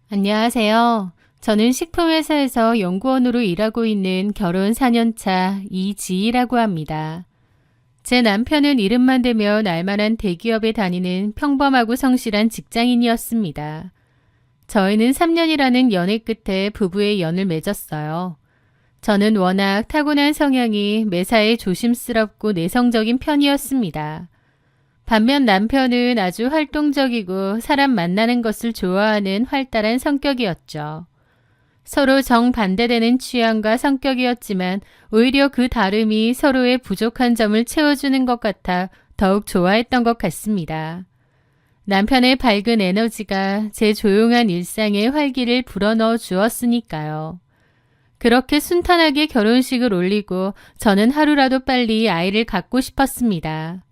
안녕하세요. 저는 식품회사에서 연구원으로 일하고 있는 결혼 4년차 이지희라고 합니다. 제 남편은 이름만 대면 알만한 대기업에 다니는 평범하고 성실한 직장인이었습니다. 저희는 3년이라는 연애 끝에 부부의 연을 맺었어요. 저는 워낙 타고난 성향이 매사에 조심스럽고 내성적인 편이었습니다. 반면 남편은 아주 활동적이고 사람 만나는 것을 좋아하는 활달한 성격이었죠. 서로 정반대되는 취향과 성격이었지만 오히려 그 다름이 서로의 부족한 점을 채워주는 것 같아 더욱 좋아했던 것 같습니다. 남편의 밝은 에너지가 제 조용한 일상에 활기를 불어넣어 주었으니까요. 그렇게 순탄하게 결혼식을 올리고 저는 하루라도 빨리 아이를 갖고 싶었습니다.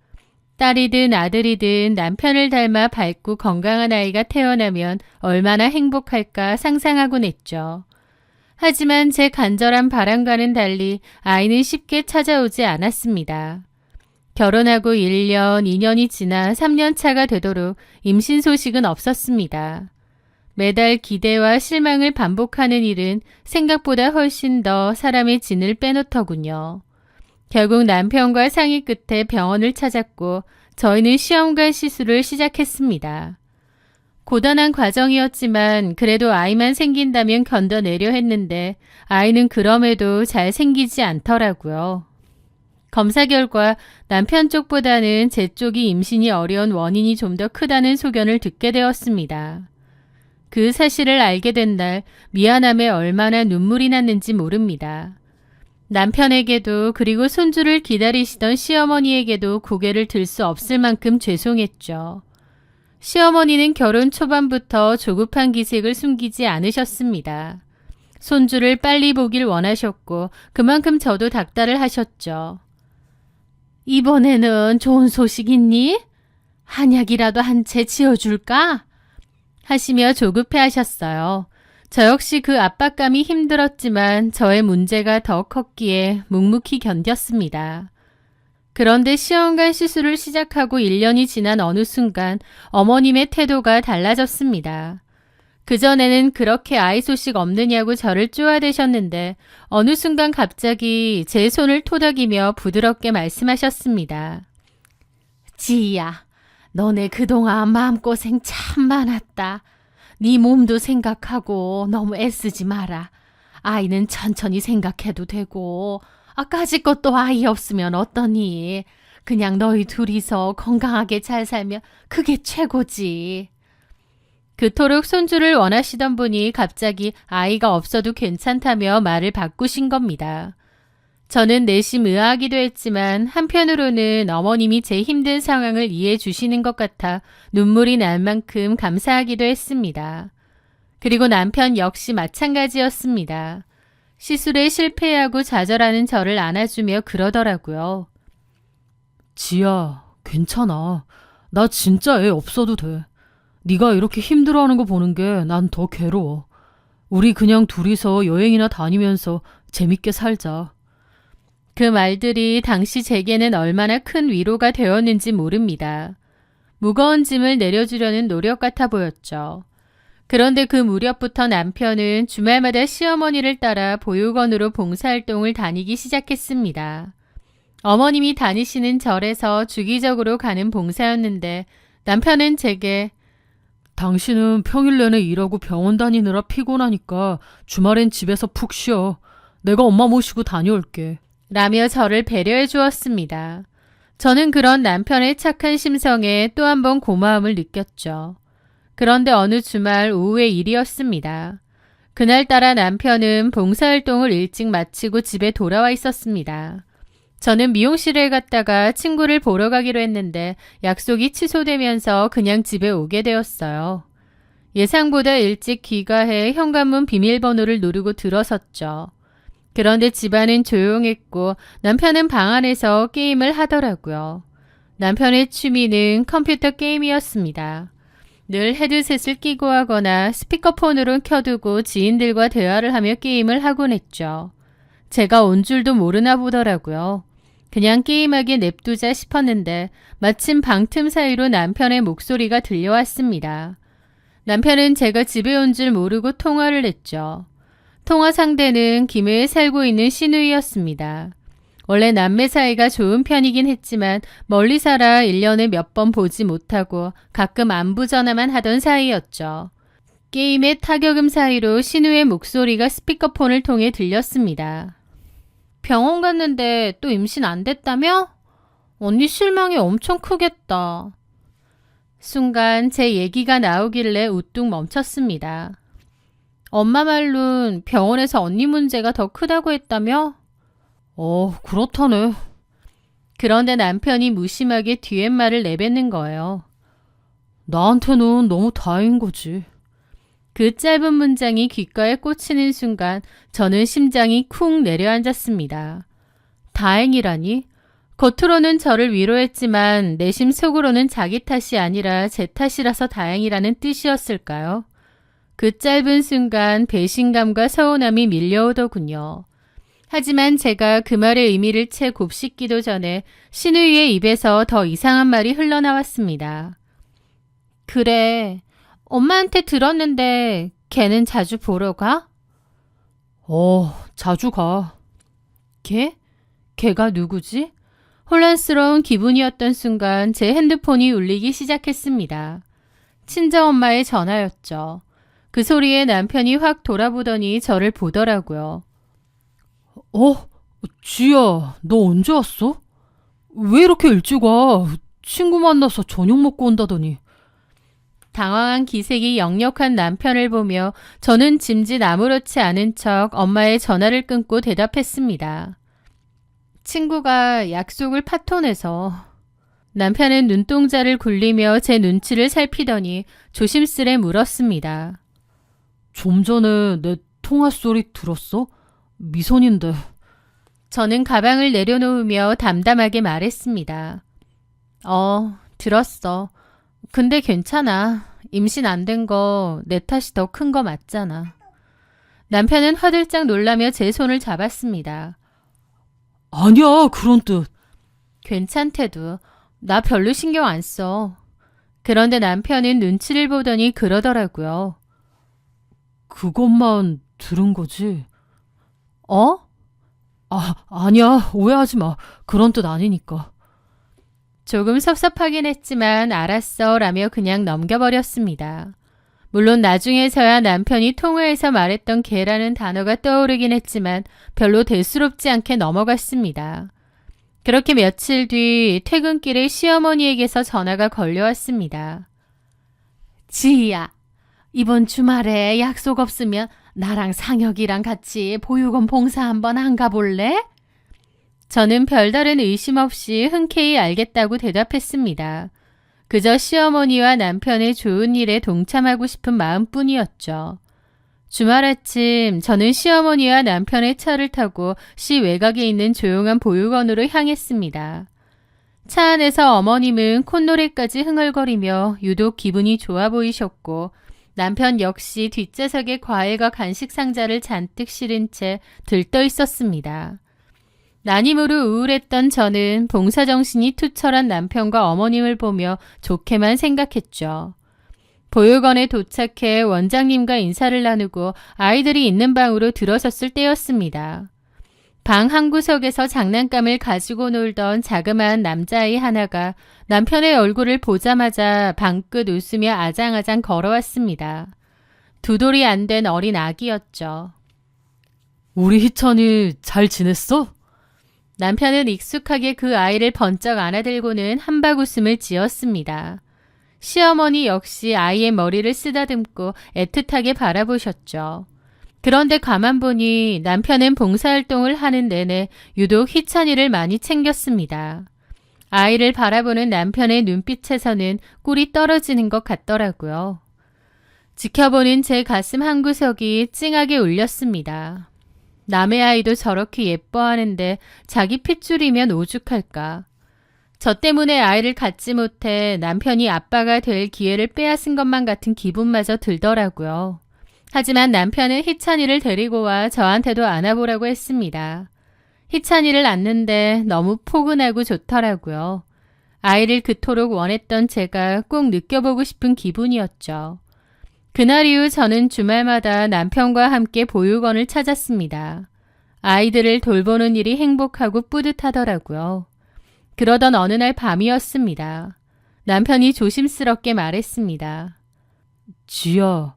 딸이든 아들이든 남편을 닮아 밝고 건강한 아이가 태어나면 얼마나 행복할까 상상하곤 했죠. 하지만 제 간절한 바람과는 달리 아이는 쉽게 찾아오지 않았습니다. 결혼하고 1년, 2년이 지나 3년 차가 되도록 임신 소식은 없었습니다. 매달 기대와 실망을 반복하는 일은 생각보다 훨씬 더 사람의 진을 빼놓더군요. 결국 남편과 상의 끝에 병원을 찾았고 저희는 시험관 시술을 시작했습니다. 고단한 과정이었지만 그래도 아이만 생긴다면 견뎌내려 했는데 아이는 그럼에도 잘 생기지 않더라고요. 검사 결과 남편 쪽보다는 제 쪽이 임신이 어려운 원인이 좀 더 크다는 소견을 듣게 되었습니다. 그 사실을 알게 된 날 미안함에 얼마나 눈물이 났는지 모릅니다. 남편에게도 그리고 손주를 기다리시던 시어머니에게도 고개를 들 수 없을 만큼 죄송했죠. 시어머니는 결혼 초반부터 조급한 기색을 숨기지 않으셨습니다. 손주를 빨리 보길 원하셨고 그만큼 저도 닥달을 하셨죠. 이번에는 좋은 소식 있니? 한약이라도 한 채 지어줄까? 하시며 조급해 하셨어요. 저 역시 그 압박감이 힘들었지만 저의 문제가 더 컸기에 묵묵히 견뎠습니다. 그런데 시험관 시술을 시작하고 1년이 지난 어느 순간 어머님의 태도가 달라졌습니다. 그전에는 그렇게 아이 소식 없느냐고 저를 쪼아대셨는데 어느 순간 갑자기 제 손을 토닥이며 부드럽게 말씀하셨습니다. 지희야, 너네 그동안 마음고생 참 많았다. 네 몸도 생각하고 너무 애쓰지 마라. 아이는 천천히 생각해도 되고 까짓 것도 아이 없으면 어떠니? 그냥 너희 둘이서 건강하게 잘 살면 그게 최고지. 그토록 손주를 원하시던 분이 갑자기 아이가 없어도 괜찮다며 말을 바꾸신 겁니다. 저는 내심 의아하기도 했지만 한편으로는 어머님이 제 힘든 상황을 이해해 주시는 것 같아 눈물이 날 만큼 감사하기도 했습니다. 그리고 남편 역시 마찬가지였습니다. 시술에 실패하고 좌절하는 저를 안아주며 그러더라고요. 지야, 괜찮아. 나 진짜 애 없어도 돼. 네가 이렇게 힘들어하는 거 보는 게 난 더 괴로워. 우리 그냥 둘이서 여행이나 다니면서 재밌게 살자. 그 말들이 당시 제게는 얼마나 큰 위로가 되었는지 모릅니다. 무거운 짐을 내려주려는 노력 같아 보였죠. 그런데 그 무렵부터 남편은 주말마다 시어머니를 따라 보육원으로 봉사활동을 다니기 시작했습니다. 어머님이 다니시는 절에서 주기적으로 가는 봉사였는데 남편은 제게 당신은 평일 내내 일하고 병원 다니느라 피곤하니까 주말엔 집에서 푹 쉬어. 내가 엄마 모시고 다녀올게. 라며 저를 배려해 주었습니다. 저는 그런 남편의 착한 심성에 또 한 번 고마움을 느꼈죠. 그런데 어느 주말 오후의 일이었습니다. 그날따라 남편은 봉사활동을 일찍 마치고 집에 돌아와 있었습니다. 저는 미용실에 갔다가 친구를 보러 가기로 했는데 약속이 취소되면서 그냥 집에 오게 되었어요. 예상보다 일찍 귀가해 현관문 비밀번호를 누르고 들어섰죠. 그런데 집안은 조용했고 남편은 방 안에서 게임을 하더라고요. 남편의 취미는 컴퓨터 게임이었습니다. 늘 헤드셋을 끼고 하거나 스피커폰으로 켜두고 지인들과 대화를 하며 게임을 하곤 했죠. 제가 온 줄도 모르나 보더라고요. 그냥 게임하게 냅두자 싶었는데 마침 방 틈 사이로 남편의 목소리가 들려왔습니다. 남편은 제가 집에 온 줄 모르고 통화를 했죠. 통화 상대는 김해에 살고 있는 시누이였습니다. 원래 남매 사이가 좋은 편이긴 했지만 멀리 살아 1년에 몇 번 보지 못하고 가끔 안부 전화만 하던 사이였죠. 게임의 타격음 사이로 신우의 목소리가 스피커폰을 통해 들렸습니다. 병원 갔는데 또 임신 안 됐다며? 언니 실망이 엄청 크겠다. 순간 제 얘기가 나오길래 우뚝 멈췄습니다. 엄마 말론 병원에서 언니 문제가 더 크다고 했다며? 그렇다네. 그런데 남편이 무심하게 뒤앰말을 내뱉는 거예요. 나한테는 너무 다행인 거지. 그 짧은 문장이 귓가에 꽂히는 순간 저는 심장이 쿵 내려앉았습니다. 다행이라니? 겉으로는 저를 위로했지만 내심 속으로는 자기 탓이 아니라 제 탓이라서 다행이라는 뜻이었을까요? 그 짧은 순간 배신감과 서운함이 밀려오더군요. 하지만 제가 그 말의 의미를 채 곱씹기도 전에 신우이의 입에서 더 이상한 말이 흘러나왔습니다. 그래, 엄마한테 들었는데 걔는 자주 보러 가? 자주 가. 걔? 걔가 누구지? 혼란스러운 기분이었던 순간 제 핸드폰이 울리기 시작했습니다. 친정엄마의 전화였죠. 그 소리에 남편이 확 돌아보더니 저를 보더라고요. 지야, 너 언제 왔어? 왜 이렇게 일찍 와? 친구 만나서 저녁 먹고 온다더니. 당황한 기색이 역력한 남편을 보며 저는 짐짓 아무렇지 않은 척 엄마의 전화를 끊고 대답했습니다. 친구가 약속을 파토내서. 남편은 눈동자를 굴리며 제 눈치를 살피더니 조심스레 물었습니다. 좀 전에 내 통화 소리 들었어? 미선인데. 저는 가방을 내려놓으며 담담하게 말했습니다. 들었어. 근데 괜찮아. 임신 안 된 거 내 탓이 더 큰 거 맞잖아. 남편은 화들짝 놀라며 제 손을 잡았습니다. 아니야, 그런 뜻. 괜찮대도. 나 별로 신경 안 써. 그런데 남편은 눈치를 보더니 그러더라고요. 그것만 들은 거지. 아니야, 오해하지 마. 그런 뜻 아니니까. 조금 섭섭하긴 했지만 알았어 라며 그냥 넘겨버렸습니다. 물론 나중에서야 남편이 통화에서 말했던 걔라는 단어가 떠오르긴 했지만 별로 대수롭지 않게 넘어갔습니다. 그렇게 며칠 뒤 퇴근길에 시어머니에게서 전화가 걸려왔습니다. 지희야, 이번 주말에 약속 없으면 나랑 상혁이랑 같이 보육원 봉사 한번 안 가볼래? 저는 별다른 의심 없이 흔쾌히 알겠다고 대답했습니다. 그저 시어머니와 남편의 좋은 일에 동참하고 싶은 마음뿐이었죠. 주말 아침 저는 시어머니와 남편의 차를 타고 시 외곽에 있는 조용한 보육원으로 향했습니다. 차 안에서 어머님은 콧노래까지 흥얼거리며 유독 기분이 좋아 보이셨고 남편 역시 뒷좌석에 과일과 간식 상자를 잔뜩 실은 채 들떠 있었습니다. 난임으로 우울했던 저는 봉사정신이 투철한 남편과 어머님을 보며 좋게만 생각했죠. 보육원에 도착해 원장님과 인사를 나누고 아이들이 있는 방으로 들어섰을 때였습니다. 방 한 구석에서 장난감을 가지고 놀던 자그마한 남자아이 하나가 남편의 얼굴을 보자마자 방긋 웃으며 아장아장 걸어왔습니다. 두 돌이 안 된 어린 아기였죠. 우리 희찬이 잘 지냈어? 남편은 익숙하게 그 아이를 번쩍 안아들고는 한박 웃음을 지었습니다. 시어머니 역시 아이의 머리를 쓰다듬고 애틋하게 바라보셨죠. 그런데 가만 보니 남편은 봉사활동을 하는 내내 유독 희찬이를 많이 챙겼습니다. 아이를 바라보는 남편의 눈빛에서는 꿀이 떨어지는 것 같더라고요. 지켜보는 제 가슴 한구석이 찡하게 울렸습니다. 남의 아이도 저렇게 예뻐하는데 자기 핏줄이면 오죽할까. 저 때문에 아이를 갖지 못해 남편이 아빠가 될 기회를 빼앗은 것만 같은 기분마저 들더라고요. 하지만 남편은 희찬이를 데리고 와 저한테도 안아보라고 했습니다. 희찬이를 낳는데 너무 포근하고 좋더라고요. 아이를 그토록 원했던 제가 꼭 느껴보고 싶은 기분이었죠. 그날 이후 저는 주말마다 남편과 함께 보육원을 찾았습니다. 아이들을 돌보는 일이 행복하고 뿌듯하더라고요. 그러던 어느 날 밤이었습니다. 남편이 조심스럽게 말했습니다. 지야,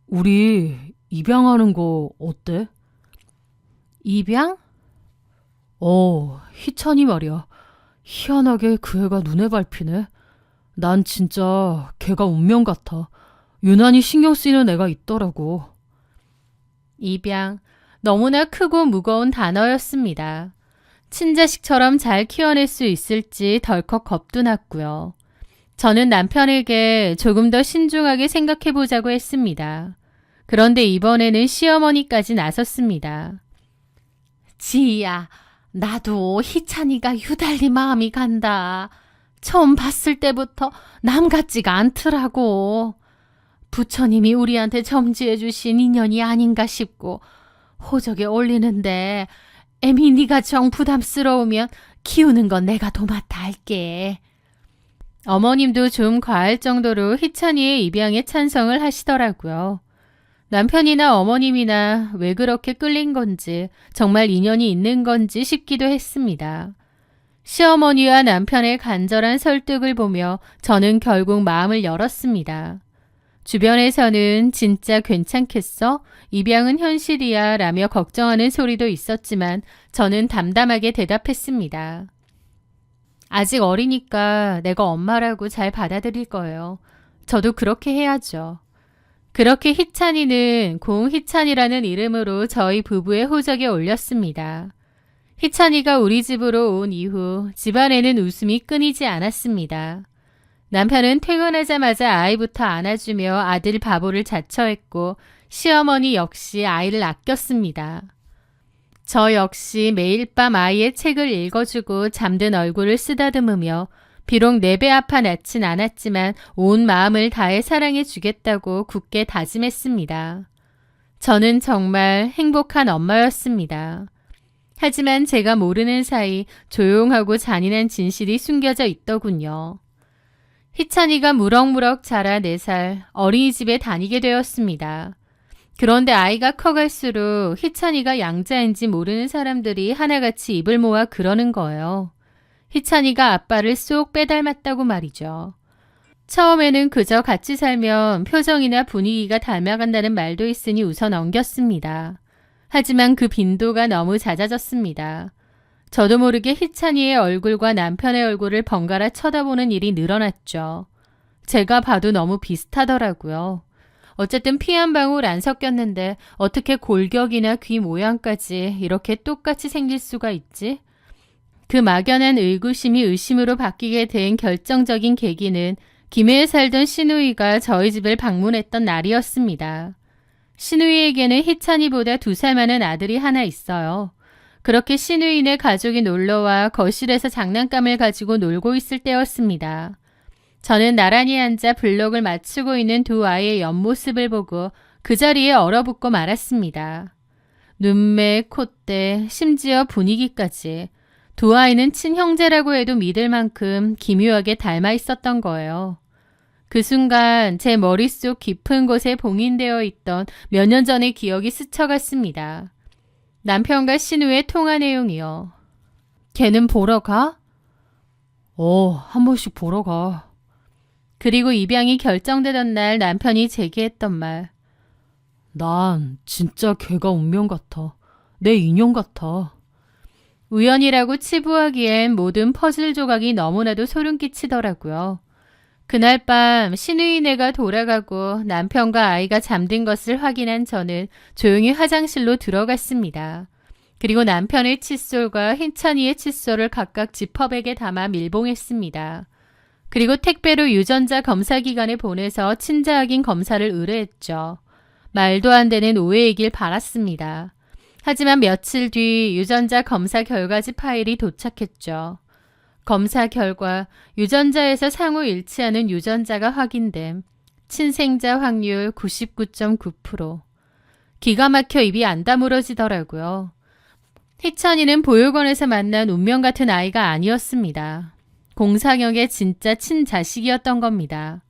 우리 입양하는 거 어때? 입양? 희찬이 말이야. 희한하게 그 애가 눈에 밟히네. 난 진짜 걔가 운명 같아. 유난히 신경 쓰이는 애가 있더라고. 입양. 너무나 크고 무거운 단어였습니다. 친자식처럼 잘 키워낼 수 있을지 덜컥 겁도 났고요. 저는 남편에게 조금 더 신중하게 생각해보자고 했습니다. 그런데 이번에는 시어머니까지 나섰습니다. 지희야, 나도 희찬이가 유달리 마음이 간다. 처음 봤을 때부터 남 같지가 않더라고. 부처님이 우리한테 점지해 주신 인연이 아닌가 싶고 호적에 올리는데 애미 네가 정 부담스러우면 키우는 건 내가 도맡아 할게. 어머님도 좀 과할 정도로 희찬이의 입양에 찬성을 하시더라고요. 남편이나 어머님이나 왜 그렇게 끌린 건지 정말 인연이 있는 건지 싶기도 했습니다. 시어머니와 남편의 간절한 설득을 보며 저는 결국 마음을 열었습니다. 주변에서는 진짜 괜찮겠어? 입양은 현실이야 라며 걱정하는 소리도 있었지만 저는 담담하게 대답했습니다. 아직 어리니까 내가 엄마라고 잘 받아들일 거예요. 저도 그렇게 해야죠. 그렇게 희찬이는 공희찬이라는 이름으로 저희 부부의 호적에 올렸습니다. 희찬이가 우리 집으로 온 이후 집안에는 웃음이 끊이지 않았습니다. 남편은 퇴근하자마자 아이부터 안아주며 아들 바보를 자처했고 시어머니 역시 아이를 아꼈습니다. 저 역시 매일 밤 아이의 책을 읽어주고 잠든 얼굴을 쓰다듬으며 비록 4배 아파 낳진 않았지만 온 마음을 다해 사랑해주겠다고 굳게 다짐했습니다. 저는 정말 행복한 엄마였습니다. 하지만 제가 모르는 사이 조용하고 잔인한 진실이 숨겨져 있더군요. 희찬이가 무럭무럭 자라 4살 어린이집에 다니게 되었습니다. 그런데 아이가 커갈수록 희찬이가 양자인지 모르는 사람들이 하나같이 입을 모아 그러는 거예요. 희찬이가 아빠를 쏙 빼닮았다고 말이죠. 처음에는 그저 같이 살면 표정이나 분위기가 닮아간다는 말도 있으니 웃어 넘겼습니다. 하지만 그 빈도가 너무 잦아졌습니다. 저도 모르게 희찬이의 얼굴과 남편의 얼굴을 번갈아 쳐다보는 일이 늘어났죠. 제가 봐도 너무 비슷하더라고요. 어쨌든 피 한 방울 안 섞였는데 어떻게 골격이나 귀 모양까지 이렇게 똑같이 생길 수가 있지? 그 막연한 의구심이 의심으로 바뀌게 된 결정적인 계기는 김해에 살던 시누이가 저희 집을 방문했던 날이었습니다. 시누이에게는 희찬이보다 2살 많은 아들이 하나 있어요. 그렇게 시누이네 가족이 놀러와 거실에서 장난감을 가지고 놀고 있을 때였습니다. 저는 나란히 앉아 블록을 맞추고 있는 2 아이의 옆모습을 보고 그 자리에 얼어붙고 말았습니다. 눈매, 콧대, 심지어 분위기까지 2 아이는 친형제라고 해도 믿을 만큼 기묘하게 닮아 있었던 거예요. 그 순간 제 머릿속 깊은 곳에 봉인되어 있던 몇 년 전의 기억이 스쳐갔습니다. 남편과 신우의 통화 내용이요. 걔는 보러 가? 한 번씩 보러 가. 그리고 입양이 결정되던 날 남편이 제기했던 말. 난 진짜 걔가 운명 같아. 내 인연 같아. 우연이라고 치부하기엔 모든 퍼즐 조각이 너무나도 소름 끼치더라고요. 그날 밤 시누이네가 돌아가고 남편과 아이가 잠든 것을 확인한 저는 조용히 화장실로 들어갔습니다. 그리고 남편의 칫솔과 희찬이의 칫솔을 각각 지퍼백에 담아 밀봉했습니다. 그리고 택배로 유전자 검사 기관에 보내서 친자 확인 검사를 의뢰했죠. 말도 안 되는 오해이길 바랐습니다. 하지만 며칠 뒤 유전자 검사 결과지 파일이 도착했죠. 검사 결과 유전자에서 상호 일치하는 유전자가 확인됨. 친생자 확률 99.9%. 기가 막혀 입이 안 다물어지더라고요. 희찬이는 보육원에서 만난 운명 같은 아이가 아니었습니다. 공상혁의 진짜 친자식이었던 겁니다.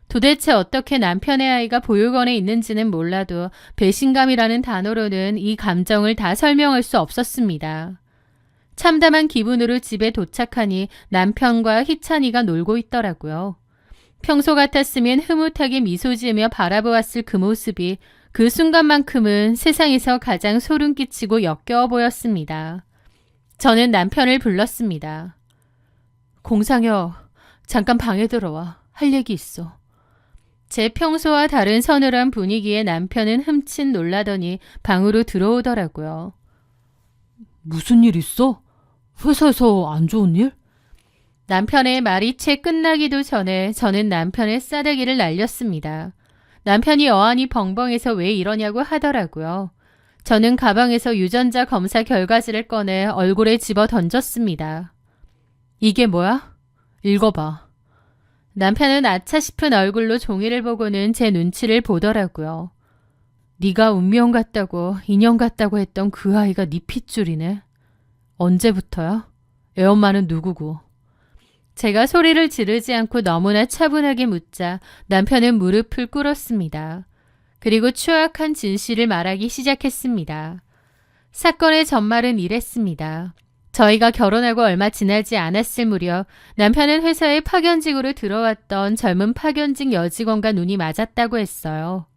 도대체 어떻게 남편의 아이가 보육원에 있는지는 몰라도 배신감이라는 단어로는 이 감정을 다 설명할 수 없었습니다. 참담한 기분으로 집에 도착하니 남편과 희찬이가 놀고 있더라고요. 평소 같았으면 흐뭇하게 미소 지으며 바라보았을 그 모습이 그 순간만큼은 세상에서 가장 소름 끼치고 역겨워 보였습니다. 저는 남편을 불렀습니다. 공상혁, 잠깐 방에 들어와. 할 얘기 있어. 제 평소와 다른 서늘한 분위기에 남편은 흠칫 놀라더니 방으로 들어오더라고요. 무슨 일 있어? 회사에서 안 좋은 일? 남편의 말이 채 끝나기도 전에 저는 남편의 싸대기를 날렸습니다. 남편이 어안이 벙벙해서 왜 이러냐고 하더라고요. 저는 가방에서 유전자 검사 결과지를 꺼내 얼굴에 집어 던졌습니다. 이게 뭐야? 읽어봐. 남편은 아차 싶은 얼굴로 종이를 보고는 제 눈치를 보더라고요. 네가 운명 같다고 인연 같다고 했던 그 아이가 네 핏줄이네. 언제부터야? 애엄마는 누구고? 제가 소리를 지르지 않고 너무나 차분하게 묻자 남편은 무릎을 꿇었습니다. 그리고 추악한 진실을 말하기 시작했습니다. 사건의 전말은 이랬습니다. 저희가 결혼하고 얼마 지나지 않았을 무렵 남편은 회사에 파견직으로 들어왔던 젊은 파견직 여직원과 눈이 맞았다고 했어요.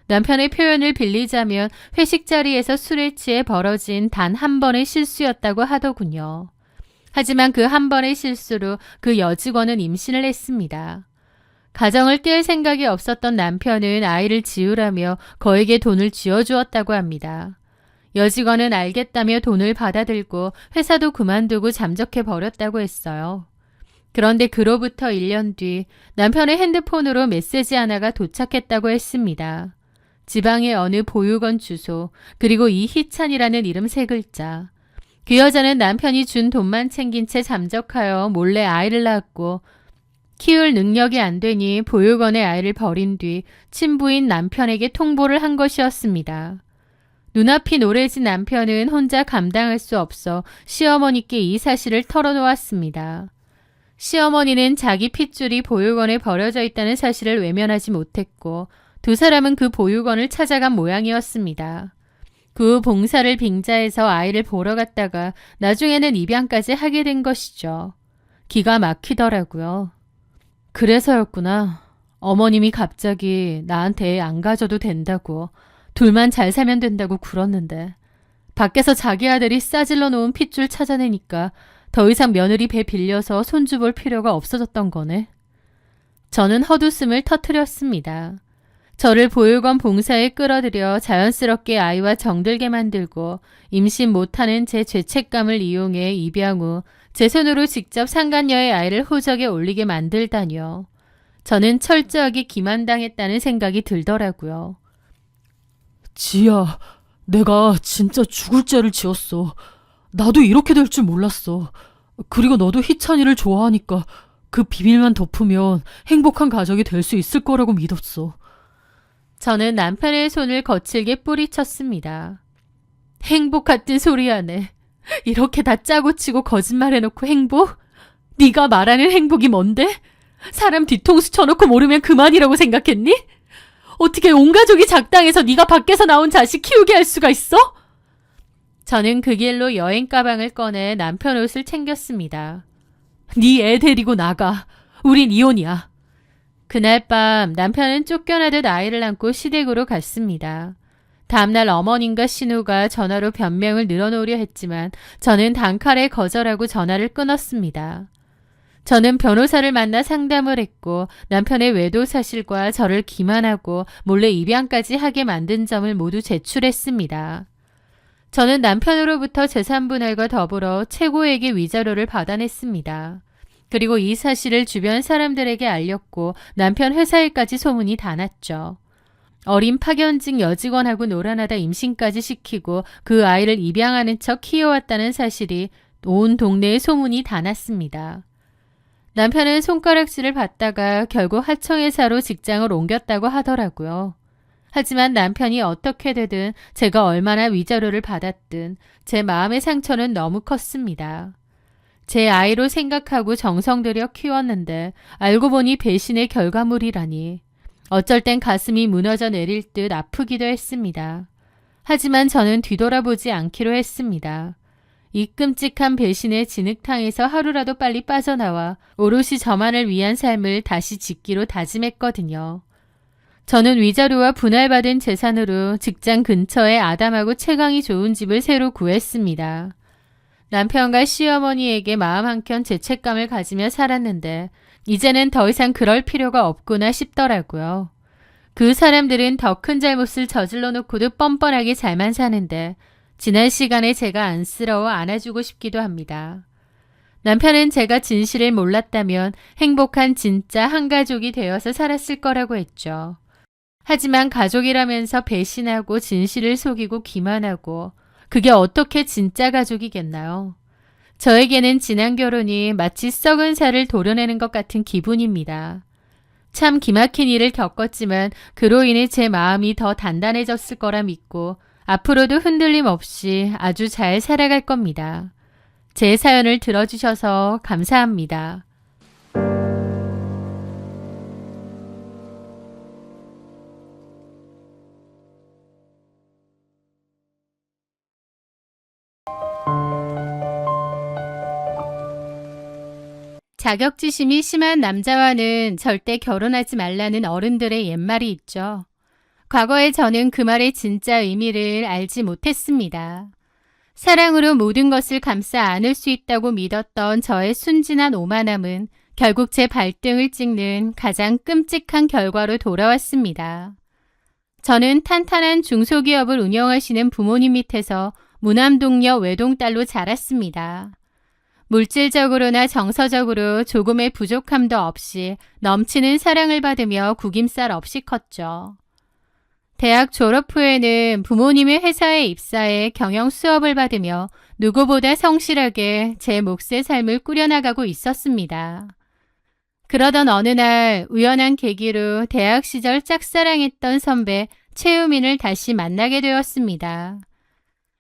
남편의 표현을 빌리자면 회식 자리에서 술에 취해 벌어진 단 한 번의 실수였다고 하더군요. 하지만 그 한 번의 실수로 그 여직원은 임신을 했습니다. 가정을 뗄 생각이 없었던 남편은 아이를 지우라며 거액의 돈을 쥐어주었다고 합니다. 여직원은 알겠다며 돈을 받아들고 회사도 그만두고 잠적해 버렸다고 했어요. 그런데 그로부터 1년 뒤 남편의 핸드폰으로 메시지 하나가 도착했다고 했습니다. 지방의 어느 보육원 주소, 그리고 이희찬이라는 이름 3글자. 그 여자는 남편이 준 돈만 챙긴 채 잠적하여 몰래 아이를 낳았고 키울 능력이 안 되니 보육원에 아이를 버린 뒤 친부인 남편에게 통보를 한 것이었습니다. 눈앞이 노래진 남편은 혼자 감당할 수 없어 시어머니께 이 사실을 털어놓았습니다. 시어머니는 자기 핏줄이 보육원에 버려져 있다는 사실을 외면하지 못했고 두 사람은 그 보육원을 찾아간 모양이었습니다. 그 후 봉사를 빙자해서 아이를 보러 갔다가 나중에는 입양까지 하게 된 것이죠. 기가 막히더라고요. 그래서였구나. 어머님이 갑자기 나한테 애 안 가져도 된다고, 둘만 잘 살면 된다고 굴었는데 밖에서 자기 아들이 싸질러 놓은 핏줄 찾아내니까 더 이상 며느리 배 빌려서 손주 볼 필요가 없어졌던 거네. 저는 헛웃음을 터뜨렸습니다. 저를 보육원 봉사에 끌어들여 자연스럽게 아이와 정들게 만들고 임신 못하는 제 죄책감을 이용해 입양 후 제 손으로 직접 상간녀의 아이를 호적에 올리게 만들다니요. 저는 철저하게 기만당했다는 생각이 들더라고요. 지야, 내가 진짜 죽을 죄를 지었어. 나도 이렇게 될 줄 몰랐어. 그리고 너도 희찬이를 좋아하니까 그 비밀만 덮으면 행복한 가족이 될 수 있을 거라고 믿었어. 저는 남편의 손을 거칠게 뿌리쳤습니다. 행복 같은 소리 하네. 이렇게 다 짜고 치고 거짓말해놓고 행복? 네가 말하는 행복이 뭔데? 사람 뒤통수 쳐놓고 모르면 그만이라고 생각했니? 어떻게 온 가족이 작당해서 네가 밖에서 나온 자식 키우게 할 수가 있어? 저는 그 길로 여행 가방을 꺼내 남편 옷을 챙겼습니다. 네 애 데리고 나가. 우린 이혼이야. 그날 밤 남편은 쫓겨나듯 아이를 안고 시댁으로 갔습니다. 다음날 어머님과 신우가 전화로 변명을 늘어놓으려 했지만 저는 단칼에 거절하고 전화를 끊었습니다. 저는 변호사를 만나 상담을 했고 남편의 외도 사실과 저를 기만하고 몰래 입양까지 하게 만든 점을 모두 제출했습니다. 저는 남편으로부터 재산분할과 더불어 최고액의 위자료를 받아냈습니다. 그리고 이 사실을 주변 사람들에게 알렸고 남편 회사 일까지 소문이 다 났죠. 어린 파견직 여직원하고 놀아나다 임신까지 시키고 그 아이를 입양하는 척 키워왔다는 사실이 온 동네에 소문이 다 났습니다. 남편은 손가락질을 받다가 결국 하청회사로 직장을 옮겼다고 하더라고요. 하지만 남편이 어떻게 되든 제가 얼마나 위자료를 받았든 제 마음의 상처는 너무 컸습니다. 제 아이로 생각하고 정성 들여 키웠는데 알고 보니 배신의 결과물이라니. 어쩔 땐 가슴이 무너져 내릴 듯 아프기도 했습니다. 하지만 저는 뒤돌아보지 않기로 했습니다. 이 끔찍한 배신의 진흙탕에서 하루라도 빨리 빠져나와 오롯이 저만을 위한 삶을 다시 짓기로 다짐했거든요. 저는 위자료와 분할받은 재산으로 직장 근처에 아담하고 채광이 좋은 집을 새로 구했습니다. 남편과 시어머니에게 마음 한켠 죄책감을 가지며 살았는데 이제는 더 이상 그럴 필요가 없구나 싶더라고요. 그 사람들은 더 큰 잘못을 저질러 놓고도 뻔뻔하게 잘만 사는데 지난 시간에 제가 안쓰러워 안아주고 싶기도 합니다. 남편은 제가 진실을 몰랐다면 행복한 진짜 한 가족이 되어서 살았을 거라고 했죠. 하지만 가족이라면서 배신하고 진실을 속이고 기만하고 그게 어떻게 진짜 가족이겠나요? 저에게는 지난 결혼이 마치 썩은 살을 도려내는 것 같은 기분입니다. 참 기막힌 일을 겪었지만 그로 인해 제 마음이 더 단단해졌을 거라 믿고 앞으로도 흔들림 없이 아주 잘 살아갈 겁니다. 제 사연을 들어주셔서 감사합니다. 자격지심이 심한 남자와는 절대 결혼하지 말라는 어른들의 옛말이 있죠. 과거에 저는 그 말의 진짜 의미를 알지 못했습니다. 사랑으로 모든 것을 감싸 안을 수 있다고 믿었던 저의 순진한 오만함은 결국 제 발등을 찍는 가장 끔찍한 결과로 돌아왔습니다. 저는 탄탄한 중소기업을 운영하시는 부모님 밑에서 무남동녀 외동딸로 자랐습니다. 물질적으로나 정서적으로 조금의 부족함도 없이 넘치는 사랑을 받으며 구김살 없이 컸죠. 대학 졸업 후에는 부모님의 회사에 입사해 경영 수업을 받으며 누구보다 성실하게 제 몫의 삶을 꾸려나가고 있었습니다. 그러던 어느 날 우연한 계기로 대학 시절 짝사랑했던 선배 최우민을 다시 만나게 되었습니다.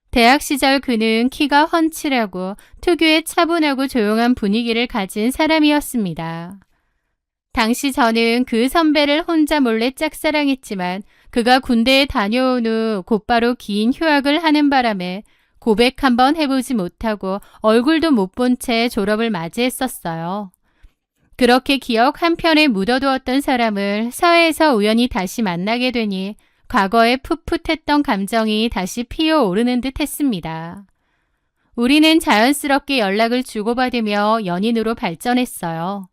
대학 시절 그는 키가 훤칠하고 특유의 차분하고 조용한 분위기를 가진 사람이었습니다. 당시 저는 그 선배를 혼자 몰래 짝사랑했지만 그가 군대에 다녀온 후 곧바로 긴 휴학을 하는 바람에 고백 한번 해보지 못하고 얼굴도 못 본 채 졸업을 맞이했었어요. 그렇게 기억 한편에 묻어두었던 사람을 사회에서 우연히 다시 만나게 되니 과거에 풋풋했던 감정이 다시 피어오르는 듯 했습니다. 우리는 자연스럽게 연락을 주고받으며 연인으로 발전했어요.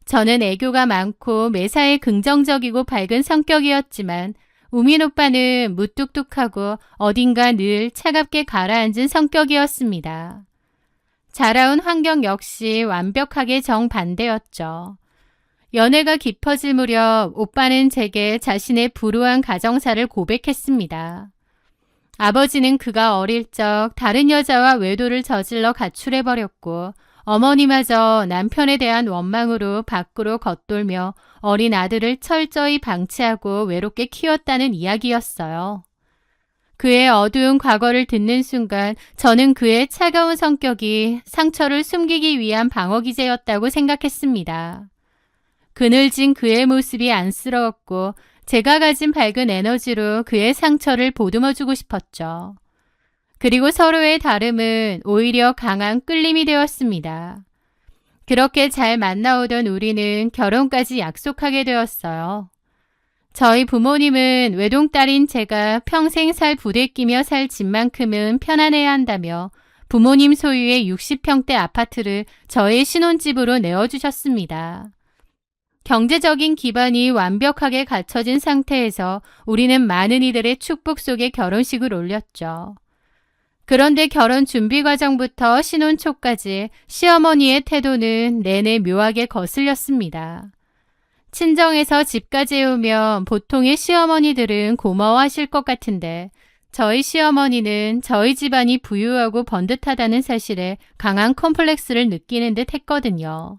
저는 애교가 많고 매사에 긍정적이고 밝은 성격이었지만 우민 오빠는 무뚝뚝하고 어딘가 늘 차갑게 가라앉은 성격이었습니다. 자라온 환경 역시 완벽하게 정반대였죠. 연애가 깊어질 무렵 오빠는 제게 자신의 불우한 가정사를 고백했습니다. 아버지는 그가 어릴 적 다른 여자와 외도를 저질러 가출해버렸고 어머니마저 남편에 대한 원망으로 밖으로 겉돌며 어린 아들을 철저히 방치하고 외롭게 키웠다는 이야기였어요. 그의 어두운 과거를 듣는 순간 저는 그의 차가운 성격이 상처를 숨기기 위한 방어기제였다고 생각했습니다. 그늘진 그의 모습이 안쓰러웠고 제가 가진 밝은 에너지로 그의 상처를 보듬어주고 싶었죠. 그리고 서로의 다름은 오히려 강한 끌림이 되었습니다. 그렇게 잘 만나오던 우리는 결혼까지 약속하게 되었어요. 저희 부모님은 외동딸인 제가 평생 살 부대끼며 살 집만큼은 편안해야 한다며 부모님 소유의 60평대 아파트를 저의 신혼집으로 내어주셨습니다. 경제적인 기반이 완벽하게 갖춰진 상태에서 우리는 많은 이들의 축복 속에 결혼식을 올렸죠. 그런데 결혼 준비 과정부터 신혼 초까지 시어머니의 태도는 내내 묘하게 거슬렸습니다. 친정에서 집까지 해오면 보통의 시어머니들은 고마워하실 것 같은데 저희 시어머니는 저희 집안이 부유하고 번듯하다는 사실에 강한 컴플렉스를 느끼는 듯 했거든요.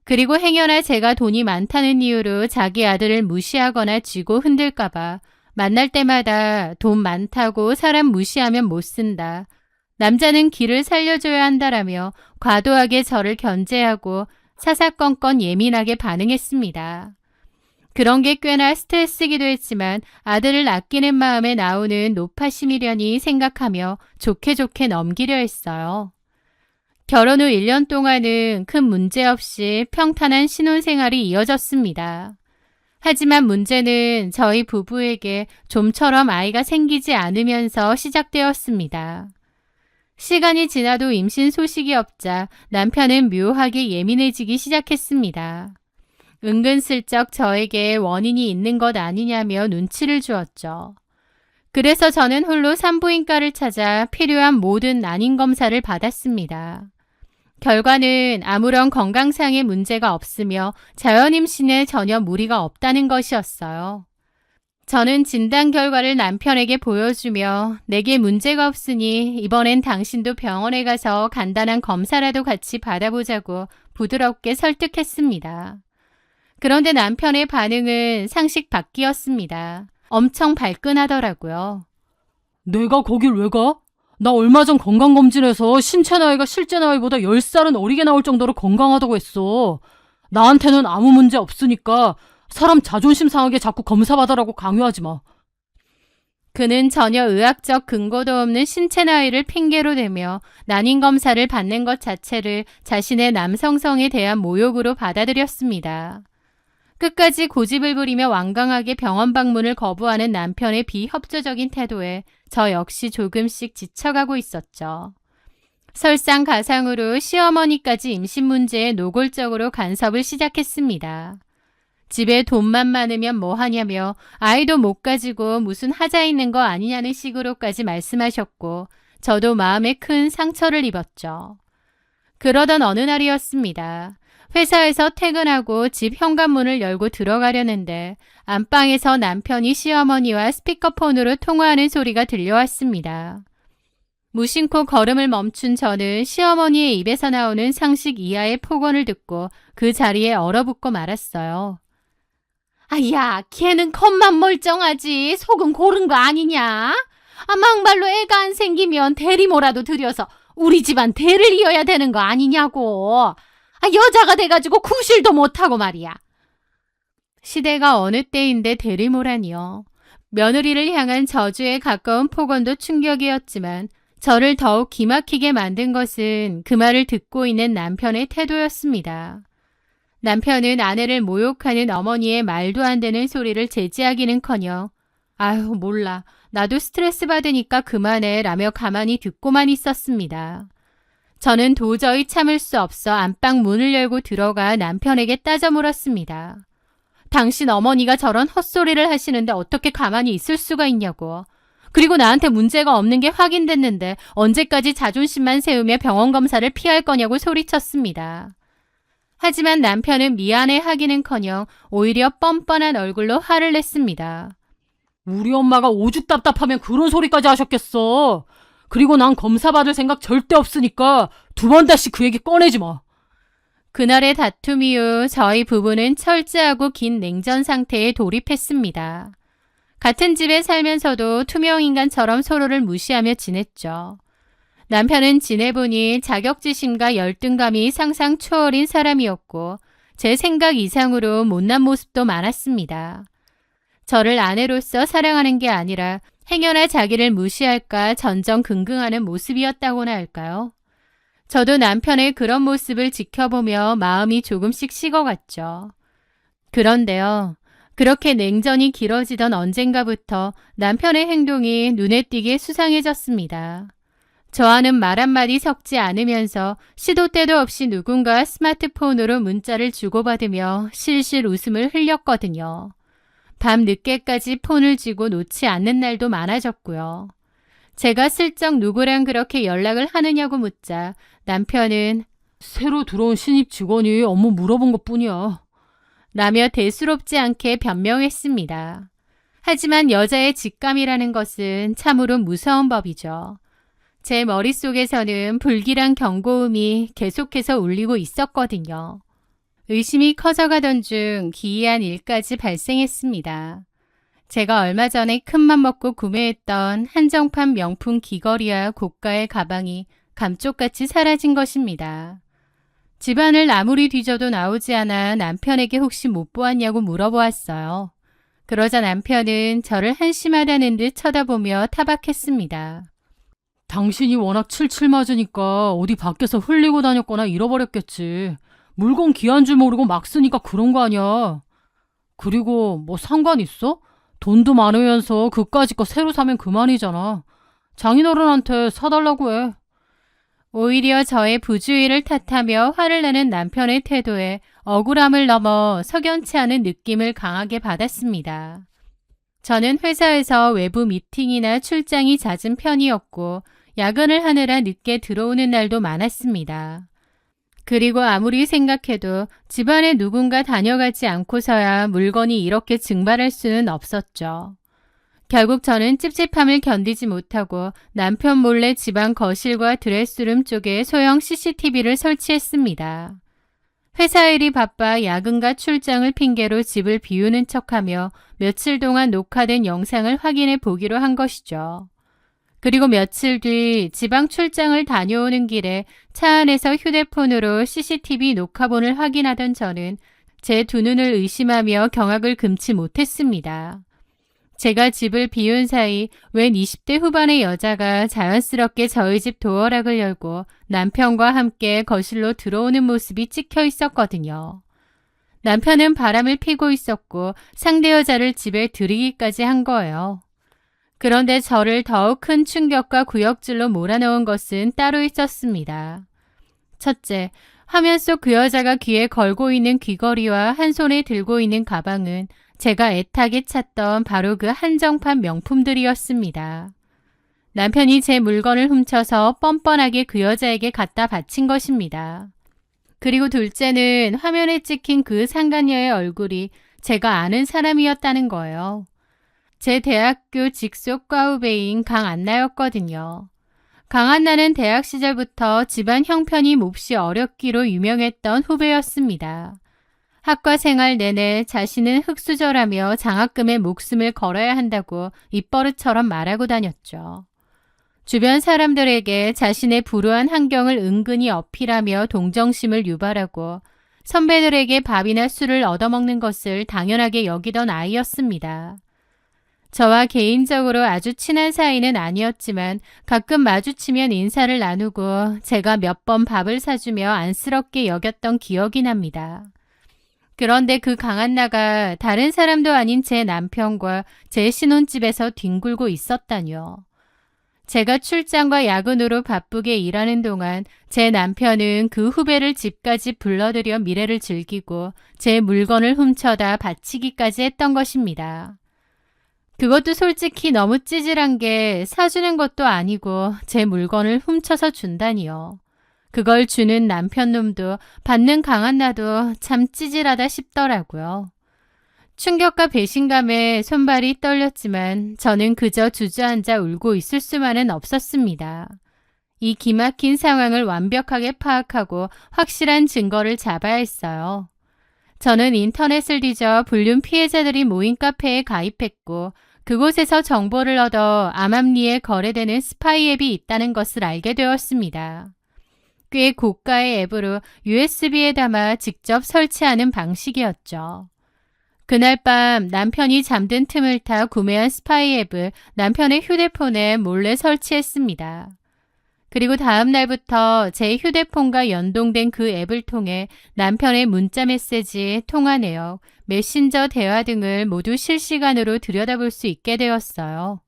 그리고 행여나 제가 돈이 많다는 이유로 자기 아들을 무시하거나 쥐고 흔들까봐 만날 때마다 돈 많다고 사람 무시하면 못 쓴다. 남자는 길을 살려줘야 한다라며 과도하게 저를 견제하고 사사건건 예민하게 반응했습니다. 그런 게 꽤나 스트레스이기도 했지만 아들을 아끼는 마음에 나오는 노파심이려니 생각하며 좋게 좋게 넘기려 했어요. 결혼 후 1년 동안은 큰 문제 없이 평탄한 신혼생활이 이어졌습니다. 하지만 문제는 저희 부부에게 좀처럼 아이가 생기지 않으면서 시작되었습니다. 시간이 지나도 임신 소식이 없자 남편은 묘하게 예민해지기 시작했습니다. 은근슬쩍 저에게 원인이 있는 것 아니냐며 눈치를 주었죠. 그래서 저는 홀로 산부인과를 찾아 필요한 모든 난임 검사를 받았습니다. 결과는 아무런 건강상의 문제가 없으며 자연임신에 전혀 무리가 없다는 것이었어요. 저는 진단 결과를 남편에게 보여주며 내게 문제가 없으니 이번엔 당신도 병원에 가서 간단한 검사라도 같이 받아보자고 부드럽게 설득했습니다. 그런데 남편의 반응은 상식 밖이었습니다. 엄청 발끈하더라고요. 내가 거길 왜 가? 나 얼마 전 건강검진에서 신체 나이가 실제 나이보다 10살은 어리게 나올 정도로 건강하다고 했어. 나한테는 아무 문제 없으니까 사람 자존심 상하게 자꾸 검사 받으라고 강요하지 마. 그는 전혀 의학적 근거도 없는 신체 나이를 핑계로 대며 난임 검사를 받는 것 자체를 자신의 남성성에 대한 모욕으로 받아들였습니다. 끝까지 고집을 부리며 완강하게 병원 방문을 거부하는 남편의 비협조적인 태도에 저 역시 조금씩 지쳐가고 있었죠. 설상가상으로 시어머니까지 임신 문제에 노골적으로 간섭을 시작했습니다. 집에 돈만 많으면 뭐 하냐며 아이도 못 가지고 무슨 하자 있는 거 아니냐는 식으로까지 말씀하셨고 저도 마음에 큰 상처를 입었죠. 그러던 어느 날이었습니다. 회사에서 퇴근하고 집 현관문을 열고 들어가려는데 안방에서 남편이 시어머니와 스피커폰으로 통화하는 소리가 들려왔습니다. 무심코 걸음을 멈춘 저는 시어머니의 입에서 나오는 상식 이하의 폭언을 듣고 그 자리에 얼어붙고 말았어요. 아야, 걔는 겉만 멀쩡하지 속은 고른 거 아니냐? 막말로 애가 안 생기면 대리모라도 들여서 우리 집안 대를 이어야 되는 거 아니냐고. 여자가 돼가지고 구실도 못하고 말이야. 시대가 어느 때인데 대리모라니요. 며느리를 향한 저주에 가까운 폭언도 충격이었지만 저를 더욱 기막히게 만든 것은 그 말을 듣고 있는 남편의 태도였습니다. 남편은 아내를 모욕하는 어머니의 말도 안 되는 소리를 제지하기는커녕 아유 몰라 나도 스트레스 받으니까 그만해 라며 가만히 듣고만 있었습니다. 저는 도저히 참을 수 없어 안방 문을 열고 들어가 남편에게 따져 물었습니다. 당신 어머니가 저런 헛소리를 하시는데 어떻게 가만히 있을 수가 있냐고. 그리고 나한테 문제가 없는 게 확인됐는데 언제까지 자존심만 세우며 병원 검사를 피할 거냐고 소리쳤습니다. 하지만 남편은 미안해하기는커녕 오히려 뻔뻔한 얼굴로 화를 냈습니다. 우리 엄마가 오죽 답답하면 그런 소리까지 하셨겠어. 그리고 난 검사 받을 생각 절대 없으니까 2번 다시 그 얘기 꺼내지 마. 그날의 다툼 이후 저희 부부는 철저하고 긴 냉전 상태에 돌입했습니다. 같은 집에 살면서도 투명인간처럼 서로를 무시하며 지냈죠. 남편은 지내보니 자격지심과 열등감이 상상 초월인 사람이었고 제 생각 이상으로 못난 모습도 많았습니다. 저를 아내로서 사랑하는 게 아니라 행여나 자기를 무시할까 전전긍긍하는 모습이었다고나 할까요? 저도 남편의 그런 모습을 지켜보며 마음이 조금씩 식어갔죠. 그런데요. 그렇게 냉전이 길어지던 언젠가부터 남편의 행동이 눈에 띄게 수상해졌습니다. 저와는 말 한마디 섞지 않으면서 시도 때도 없이 누군가 스마트폰으로 문자를 주고받으며 실실 웃음을 흘렸거든요. 밤 늦게까지 폰을 쥐고 놓지 않는 날도 많아졌고요. 제가 슬쩍 누구랑 그렇게 연락을 하느냐고 묻자 남편은 새로 들어온 신입 직원이 업무 물어본 것뿐이야. 라며 대수롭지 않게 변명했습니다. 하지만 여자의 직감이라는 것은 참으로 무서운 법이죠. 제 머릿속에서는 불길한 경고음이 계속해서 울리고 있었거든요. 의심이 커져가던 중 기이한 일까지 발생했습니다. 제가 얼마 전에 큰맘 먹고 구매했던 한정판 명품 귀걸이와 고가의 가방이 감쪽같이 사라진 것입니다. 집안을 아무리 뒤져도 나오지 않아 남편에게 혹시 못 보았냐고 물어보았어요. 그러자 남편은 저를 한심하다는 듯 쳐다보며 타박했습니다. 당신이 워낙 칠칠 맞으니까 어디 밖에서 흘리고 다녔거나 잃어버렸겠지. 물건 귀한 줄 모르고 막 쓰니까 그런 거 아니야. 그리고 뭐 상관 있어? 돈도 많으면서 그까짓 거 새로 사면 그만이잖아. 장인어른한테 사달라고 해. 오히려 저의 부주의를 탓하며 화를 내는 남편의 태도에 억울함을 넘어 석연치 않은 느낌을 강하게 받았습니다. 저는 회사에서 외부 미팅이나 출장이 잦은 편이었고 야근을 하느라 늦게 들어오는 날도 많았습니다. 그리고 아무리 생각해도 집안에 누군가 다녀가지 않고서야 물건이 이렇게 증발할 수는 없었죠. 결국 저는 찝찝함을 견디지 못하고 남편 몰래 집안 거실과 드레스룸 쪽에 소형 CCTV를 설치했습니다. 회사 일이 바빠 야근과 출장을 핑계로 집을 비우는 척하며 며칠 동안 녹화된 영상을 확인해 보기로 한 것이죠. 그리고 며칠 뒤 지방 출장을 다녀오는 길에 차 안에서 휴대폰으로 CCTV 녹화본을 확인하던 저는 제 두 눈을 의심하며 경악을 금치 못했습니다. 제가 집을 비운 사이 웬 20대 후반의 여자가 자연스럽게 저희 집 도어락을 열고 남편과 함께 거실로 들어오는 모습이 찍혀 있었거든요. 남편은 바람을 피고 있었고 상대 여자를 집에 들이기까지 한 거예요. 그런데 저를 더욱 큰 충격과 구역질로 몰아넣은 것은 따로 있었습니다. 첫째, 화면 속 그 여자가 귀에 걸고 있는 귀걸이와 한 손에 들고 있는 가방은 제가 애타게 찾던 바로 그 한정판 명품들이었습니다. 남편이 제 물건을 훔쳐서 뻔뻔하게 그 여자에게 갖다 바친 것입니다. 그리고 둘째는 화면에 찍힌 그 상간녀의 얼굴이 제가 아는 사람이었다는 거예요. 제 대학교 직속 과후배인 강안나였거든요. 강안나는 대학 시절부터 집안 형편이 몹시 어렵기로 유명했던 후배였습니다. 학과 생활 내내 자신은 흙수저라며 장학금에 목숨을 걸어야 한다고 입버릇처럼 말하고 다녔죠. 주변 사람들에게 자신의 불우한 환경을 은근히 어필하며 동정심을 유발하고 선배들에게 밥이나 술을 얻어먹는 것을 당연하게 여기던 아이였습니다. 저와 개인적으로 아주 친한 사이는 아니었지만 가끔 마주치면 인사를 나누고 제가 몇 번 밥을 사주며 안쓰럽게 여겼던 기억이 납니다. 그런데 그 강한나가 다른 사람도 아닌 제 남편과 제 신혼집에서 뒹굴고 있었다뇨. 제가 출장과 야근으로 바쁘게 일하는 동안 제 남편은 그 후배를 집까지 불러들여 미래를 즐기고 제 물건을 훔쳐다 바치기까지 했던 것입니다. 그것도 솔직히 너무 찌질한 게 사주는 것도 아니고 제 물건을 훔쳐서 준다니요. 그걸 주는 남편 놈도 받는 강한나도 참 찌질하다 싶더라고요. 충격과 배신감에 손발이 떨렸지만 저는 그저 주저앉아 울고 있을 수만은 없었습니다. 이 기막힌 상황을 완벽하게 파악하고 확실한 증거를 잡아야 했어요. 저는 인터넷을 뒤져 불륜 피해자들이 모인 카페에 가입했고 그곳에서 정보를 얻어 암암리에 거래되는 스파이 앱이 있다는 것을 알게 되었습니다. 꽤 고가의 앱으로 USB에 담아 직접 설치하는 방식이었죠. 그날 밤 남편이 잠든 틈을 타 구매한 스파이 앱을 남편의 휴대폰에 몰래 설치했습니다. 그리고 다음 날부터 제 휴대폰과 연동된 그 앱을 통해 남편의 문자 메시지, 통화 내역, 메신저 대화 등을 모두 실시간으로 들여다볼 수 있게 되었어요.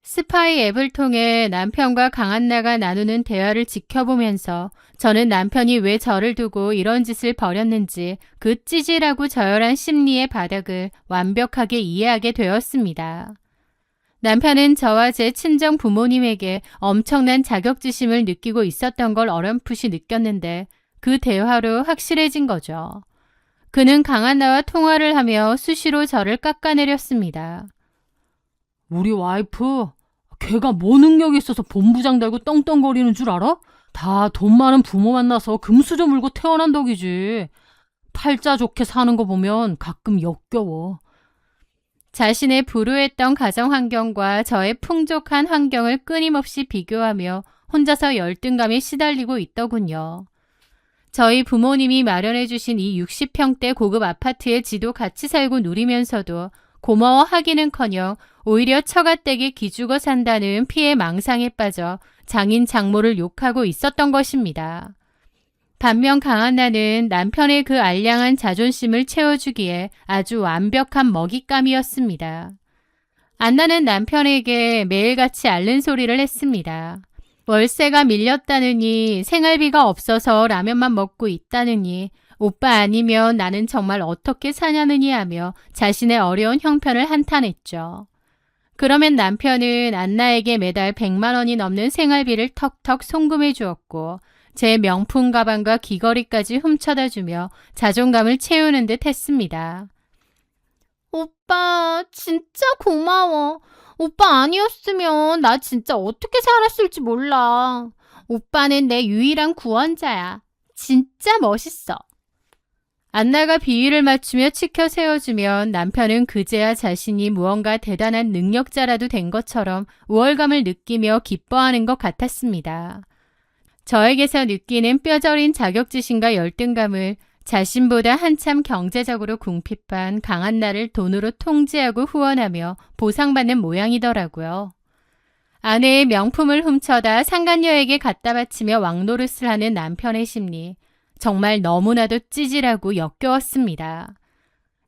스파이 앱을 통해 남편과 강한나가 나누는 대화를 지켜보면서 저는 남편이 왜 저를 두고 이런 짓을 벌였는지 그 찌질하고 저열한 심리의 바닥을 완벽하게 이해하게 되었습니다. 남편은 저와 제 친정 부모님에게 엄청난 자격지심을 느끼고 있었던 걸 어렴풋이 느꼈는데 그 대화로 확실해진 거죠. 그는 강한나와 통화를 하며 수시로 저를 깎아내렸습니다. 우리 와이프, 걔가 뭐 능력이 있어서 본부장 달고 떵떵거리는 줄 알아? 다 돈 많은 부모 만나서 금수저 물고 태어난 덕이지. 팔자 좋게 사는 거 보면 가끔 역겨워. 자신의 불우했던 가정 환경과 저의 풍족한 환경을 끊임없이 비교하며 혼자서 열등감에 시달리고 있더군요. 저희 부모님이 마련해 주신 이 60평대 고급 아파트에 지도 같이 살고 누리면서도 고마워하기는커녕 오히려 처가댁에 기죽어 산다는 피해 망상에 빠져 장인 장모를 욕하고 있었던 것입니다. 반면 강한나는 남편의 그 알량한 자존심을 채워주기에 아주 완벽한 먹잇감이었습니다. 안나는 남편에게 매일같이 앓는 소리를 했습니다. 월세가 밀렸다느니, 생활비가 없어서 라면만 먹고 있다느니, 오빠 아니면 나는 정말 어떻게 사냐느니 하며 자신의 어려운 형편을 한탄했죠. 그러면 남편은 안나에게 매달 100만 원이 넘는 생활비를 턱턱 송금해 주었고 제 명품 가방과 귀걸이까지 훔쳐다 주며 자존감을 채우는 듯 했습니다. 오빠 진짜 고마워. 오빠 아니었으면 나 진짜 어떻게 살았을지 몰라. 오빠는 내 유일한 구원자야. 진짜 멋있어. 안나가 비위를 맞추며 치켜 세워주면 남편은 그제야 자신이 무언가 대단한 능력자라도 된 것처럼 우월감을 느끼며 기뻐하는 것 같았습니다. 저에게서 느끼는 뼈저린 자격지심과 열등감을 자신보다 한참 경제적으로 궁핍한 강한나를 돈으로 통제하고 후원하며 보상받는 모양이더라고요. 아내의 명품을 훔쳐다 상간녀에게 갖다 바치며 왕노릇을 하는 남편의 심리. 정말 너무나도 찌질하고 역겨웠습니다.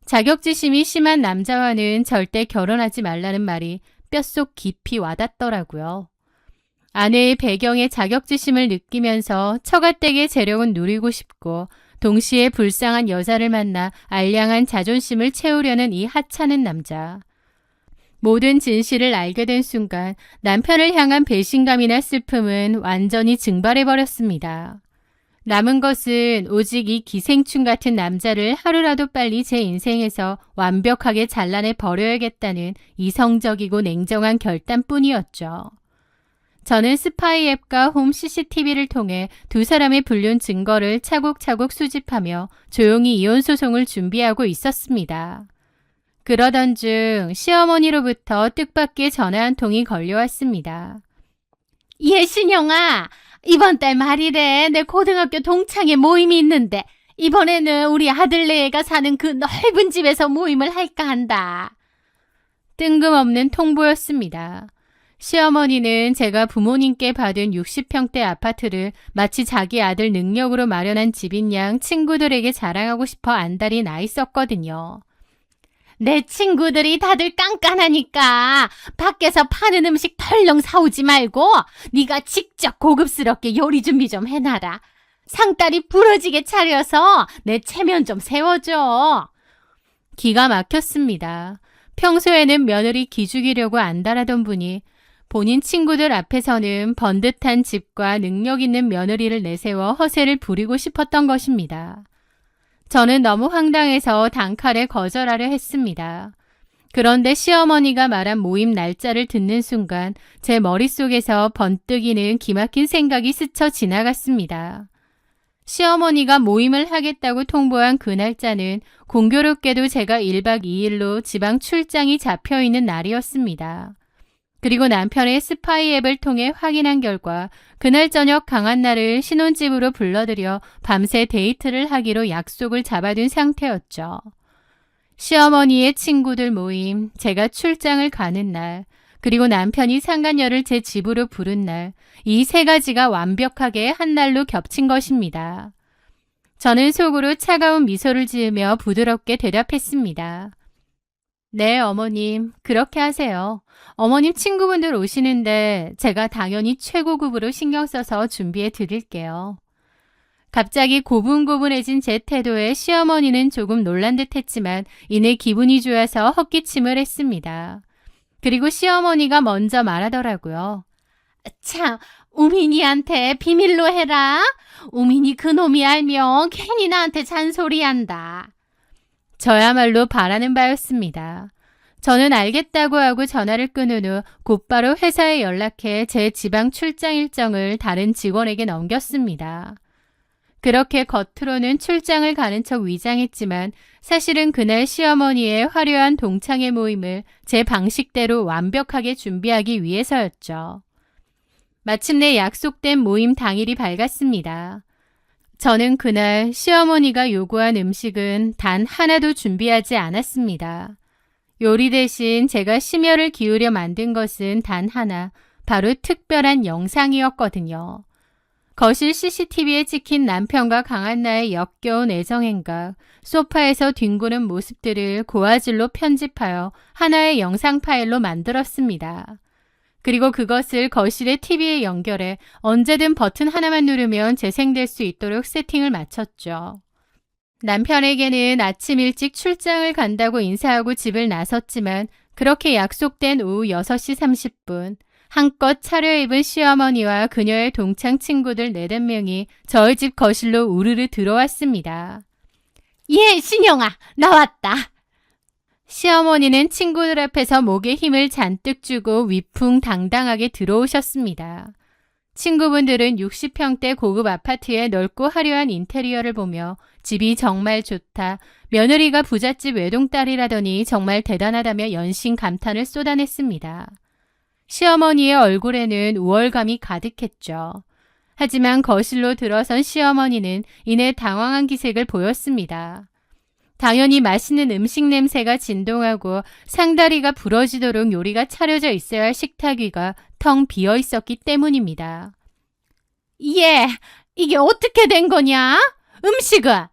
자격지심이 심한 남자와는 절대 결혼하지 말라는 말이 뼛속 깊이 와닿더라고요. 아내의 배경에 자격지심을 느끼면서 처가댁의 재력은 누리고 싶고 동시에 불쌍한 여자를 만나 알량한 자존심을 채우려는 이 하찮은 남자. 모든 진실을 알게 된 순간 남편을 향한 배신감이나 슬픔은 완전히 증발해버렸습니다. 남은 것은 오직 이 기생충 같은 남자를 하루라도 빨리 제 인생에서 완벽하게 잘라내 버려야겠다는 이성적이고 냉정한 결단뿐이었죠. 저는 스파이 앱과 홈 CCTV를 통해 두 사람의 불륜 증거를 차곡차곡 수집하며 조용히 이혼 소송을 준비하고 있었습니다. 그러던 중 시어머니로부터 뜻밖의 전화 한 통이 걸려왔습니다. 예신영아, 이번 달 말일에 내 고등학교 동창회 모임이 있는데 이번에는 우리 아들네가 사는 그 넓은 집에서 모임을 할까 한다. 뜬금없는 통보였습니다. 시어머니는 제가 부모님께 받은 60평대 아파트를 마치 자기 아들 능력으로 마련한 집인 양 친구들에게 자랑하고 싶어 안달이 나 있었거든요. 내 친구들이 다들 깐깐하니까 밖에서 파는 음식 덜렁 사오지 말고 네가 직접 고급스럽게 요리 준비 좀 해놔라. 상다리 부러지게 차려서 내 체면 좀 세워줘. 기가 막혔습니다. 평소에는 며느리 기죽이려고 안달하던 분이 본인 친구들 앞에서는 번듯한 집과 능력 있는 며느리를 내세워 허세를 부리고 싶었던 것입니다. 저는 너무 황당해서 단칼에 거절하려 했습니다. 그런데 시어머니가 말한 모임 날짜를 듣는 순간 제 머릿속에서 번뜩이는 기막힌 생각이 스쳐 지나갔습니다. 시어머니가 모임을 하겠다고 통보한 그 날짜는 공교롭게도 제가 1박 2일로 지방 출장이 잡혀있는 날이었습니다. 그리고 남편의 스파이 앱을 통해 확인한 결과 그날 저녁 강한나를 신혼집으로 불러들여 밤새 데이트를 하기로 약속을 잡아둔 상태였죠. 시어머니의 친구들 모임, 제가 출장을 가는 날, 그리고 남편이 상간녀를 제 집으로 부른 날, 이 세 가지가 완벽하게 한 날로 겹친 것입니다. 저는 속으로 차가운 미소를 지으며 부드럽게 대답했습니다. 네, 어머님. 그렇게 하세요. 어머님 친구분들 오시는데 제가 당연히 최고급으로 신경 써서 준비해 드릴게요. 갑자기 고분고분해진 제 태도에 시어머니는 조금 놀란 듯 했지만 이내 기분이 좋아서 헛기침을 했습니다. 그리고 시어머니가 먼저 말하더라고요. 참, 우민이한테 비밀로 해라. 우민이 그놈이 알면 괜히 나한테 잔소리한다. 저야말로 바라는 바였습니다. 저는 알겠다고 하고 전화를 끊은 후 곧바로 회사에 연락해 제 지방 출장 일정을 다른 직원에게 넘겼습니다. 그렇게 겉으로는 출장을 가는 척 위장했지만 사실은 그날 시어머니의 화려한 동창회 모임을 제 방식대로 완벽하게 준비하기 위해서였죠. 마침내 약속된 모임 당일이 밝았습니다. 저는 그날 시어머니가 요구한 음식은 단 하나도 준비하지 않았습니다. 요리 대신 제가 심혈을 기울여 만든 것은 단 하나, 바로 특별한 영상이었거든요. 거실 CCTV에 찍힌 남편과 강한나의 역겨운 애정행각, 소파에서 뒹구는 모습들을 고화질로 편집하여 하나의 영상 파일로 만들었습니다. 그리고 그것을 거실의 TV에 연결해 언제든 버튼 하나만 누르면 재생될 수 있도록 세팅을 마쳤죠. 남편에게는 아침 일찍 출장을 간다고 인사하고 집을 나섰지만 그렇게 약속된 오후 6시 30분 한껏 차려입은 시어머니와 그녀의 동창 친구들 4~5명이 저희 집 거실로 우르르 들어왔습니다. 예, 신영아, 나왔다. 시어머니는 친구들 앞에서 목에 힘을 잔뜩 주고 위풍당당하게 들어오셨습니다. 친구분들은 60평대 고급 아파트의 넓고 화려한 인테리어를 보며 집이 정말 좋다, 며느리가 부잣집 외동딸이라더니 정말 대단하다며 연신 감탄을 쏟아냈습니다. 시어머니의 얼굴에는 우월감이 가득했죠. 하지만 거실로 들어선 시어머니는 이내 당황한 기색을 보였습니다. 당연히 맛있는 음식 냄새가 진동하고 상다리가 부러지도록 요리가 차려져 있어야 할 식탁 위가 텅 비어 있었기 때문입니다. 예, 이게 어떻게 된 거냐? 음식은?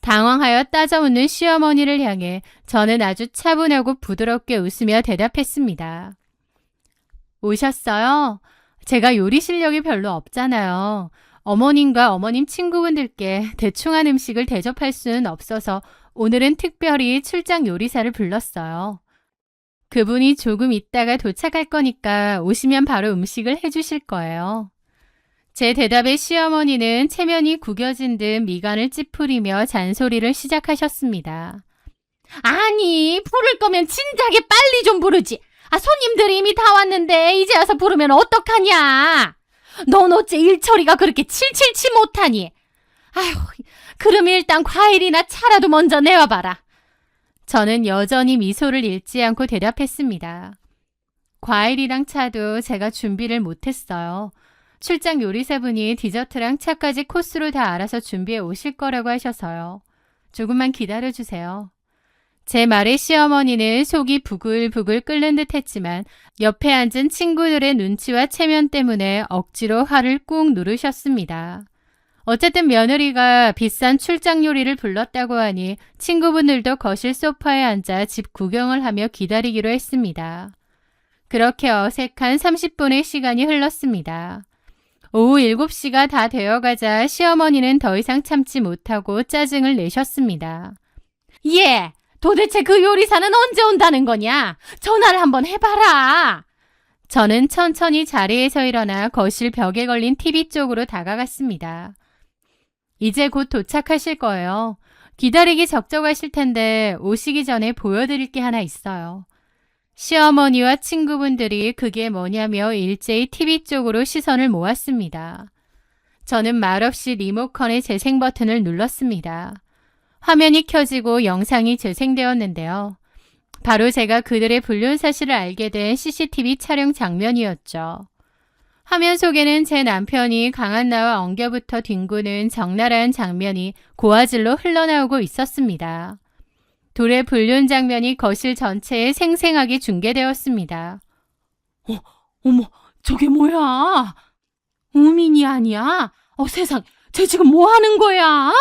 당황하여 따져묻는 시어머니를 향해 저는 아주 차분하고 부드럽게 웃으며 대답했습니다. 오셨어요? 제가 요리 실력이 별로 없잖아요. 어머님과 어머님 친구분들께 대충한 음식을 대접할 수는 없어서 오늘은 특별히 출장 요리사를 불렀어요. 그분이 조금 있다가 도착할 거니까 오시면 바로 음식을 해주실 거예요. 제 대답에 시어머니는 체면이 구겨진 듯 미간을 찌푸리며 잔소리를 시작하셨습니다. 아니, 부를 거면 진작에 빨리 좀 부르지. 손님들이 이미 다 왔는데 이제 와서 부르면 어떡하냐. 넌 어째 일 처리가 그렇게 칠칠치 못하니. 아휴, 그럼 일단 과일이나 차라도 먼저 내와봐라. 저는 여전히 미소를 잃지 않고 대답했습니다. 과일이랑 차도 제가 준비를 못했어요. 출장 요리사분이 디저트랑 차까지 코스로 다 알아서 준비해 오실 거라고 하셔서요. 조금만 기다려주세요. 제 말에 시어머니는 속이 부글부글 끓는 듯 했지만 옆에 앉은 친구들의 눈치와 체면 때문에 억지로 화를 꾹 누르셨습니다. 어쨌든 며느리가 비싼 출장 요리를 불렀다고 하니 친구분들도 거실 소파에 앉아 집 구경을 하며 기다리기로 했습니다. 그렇게 어색한 30분의 시간이 흘렀습니다. 오후 7시가 다 되어가자 시어머니는 더 이상 참지 못하고 짜증을 내셨습니다. 예! 도대체 그 요리사는 언제 온다는 거냐? 전화를 한번 해봐라. 저는 천천히 자리에서 일어나 거실 벽에 걸린 TV 쪽으로 다가갔습니다. 이제 곧 도착하실 거예요. 기다리기 적적하실 텐데 오시기 전에 보여드릴 게 하나 있어요. 시어머니와 친구분들이 그게 뭐냐며 일제히 TV 쪽으로 시선을 모았습니다. 저는 말없이 리모컨의 재생 버튼을 눌렀습니다. 화면이 켜지고 영상이 재생되었는데요. 바로 제가 그들의 불륜 사실을 알게 된 CCTV 촬영 장면이었죠. 화면 속에는 제 남편이 강한나와 엉겨붙어 뒹구는 적나라한 장면이 고화질로 흘러나오고 있었습니다. 둘의 불륜 장면이 거실 전체에 생생하게 중계되었습니다. 어머, 저게 뭐야? 우민이 아니야? 세상, 쟤 지금 뭐 하는 거야?